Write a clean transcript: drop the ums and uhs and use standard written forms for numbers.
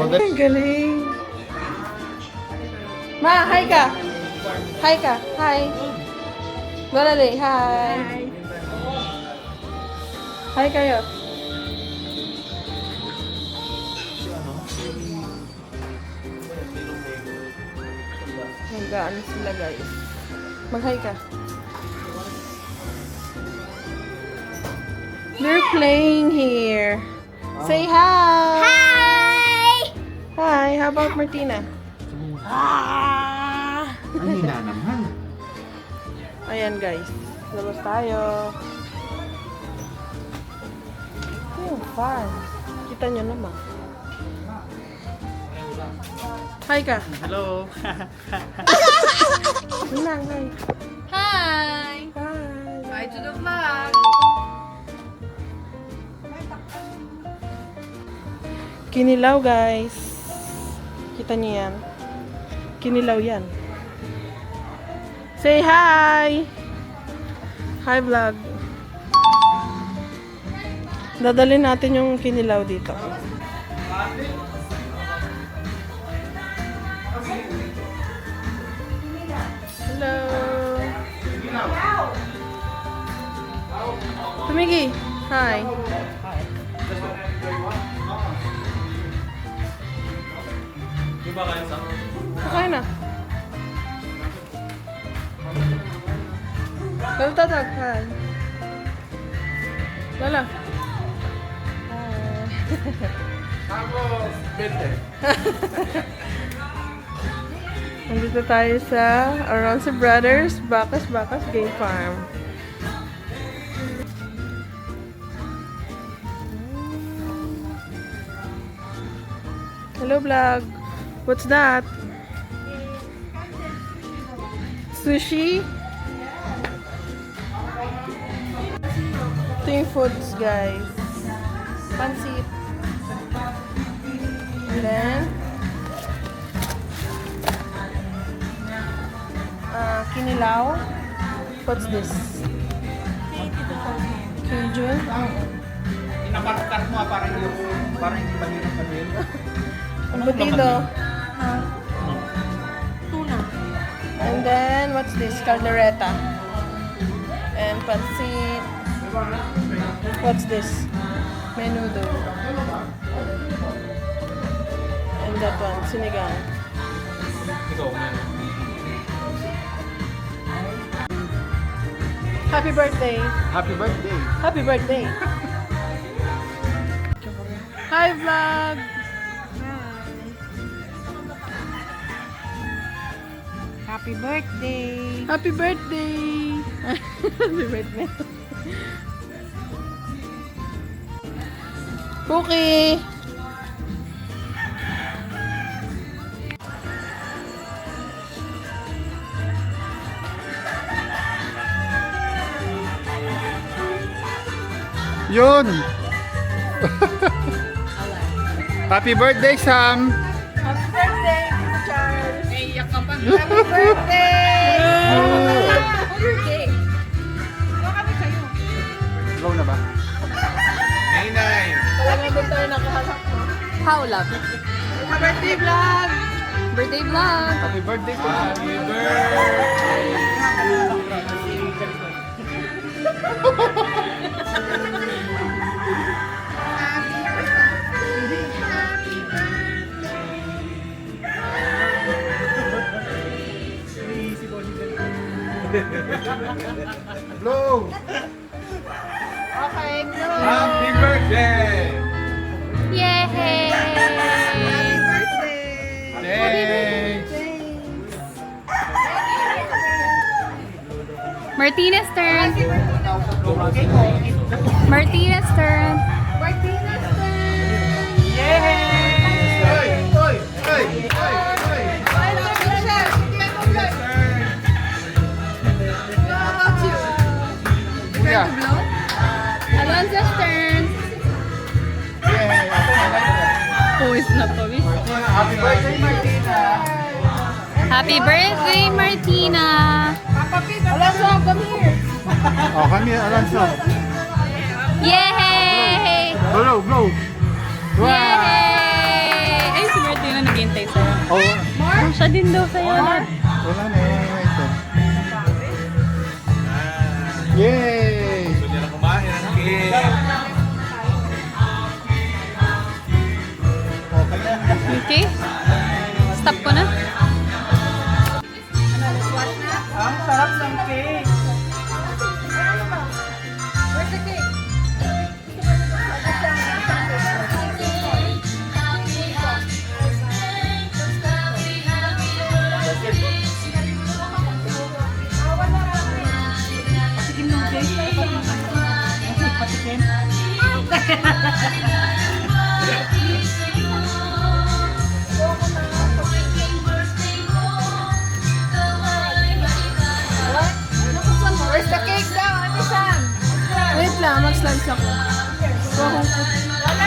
Ang galing. Ma, hi ka. Hi ka. Hi. Malali, hi. Hi kayo. Nag-ano sila guys. Mag-hi ka. They're playing here. Say hi. Hi! Hi. How about Martina? Ay, hina naman. Ayan guys. Labas tayo. Oh, fun. Kita nyo naman. Hi ka. Hello. Nang, hi. Hi! Hi. Bye to the vlog! Kinilaw guys. Kita niyo yan. Kinilaw yan. Say hi! Hi vlog. Dadalhin natin yung kinilaw dito. Hello! Tumigi! Hi! Kakain na. Lalo tatag, hi. Lala. Nandito tayo sa Aronce Brothers Bakas Game Farm. Hello vlog. What's that? Sushi? Ito yung foods guys. Pansit. And then kinilaw. What's this? Cajun. Inakarkat mo parang hindi mahirap sabihin. Ang butido. Tuna. And then, what's this? Caldereta. And pansit. What's this? Menudo. And that one, sinigang. Happy birthday! Happy birthday. Happy birthday! Hi vlog! Happy birthday! Happy birthday! Happy birthday! Cookie! Yun! Happy birthday, Sam! Happy birthday, Tito Charles! Iyak ka pa! Happy birthday! Birthday! Ano kami sa'yo? Go na ba? Nay! Wala nga ba tayo nakahanap mo? How love? Happy birthday vlog! Birthday vlog! Happy birthday to Happy birthday! Blow! Okay, go! Happy birthday! Yay! Happy birthday! Thanks! Martinez turn! Martinez turn! Martinez turn! Oy! Oy! Oy! Oy! Kuya! Alonzo's turn! Yay! Pawis na pawis. Happy birthday, Martina! Happy birthday, Martina! Alonso, come here! Oh, kami, Alonso. Yay! Blow, blow. Wow! Yay! Ay, Wala din daw sa'yo. Wala na ito. Yay! Gusto na kumain ng cake. Okay? Stop ko na. Ang sarap ng cake! Where's the cake? Where's the cake daw, Ate Sam? Wait lang, mag-slice ako. Wala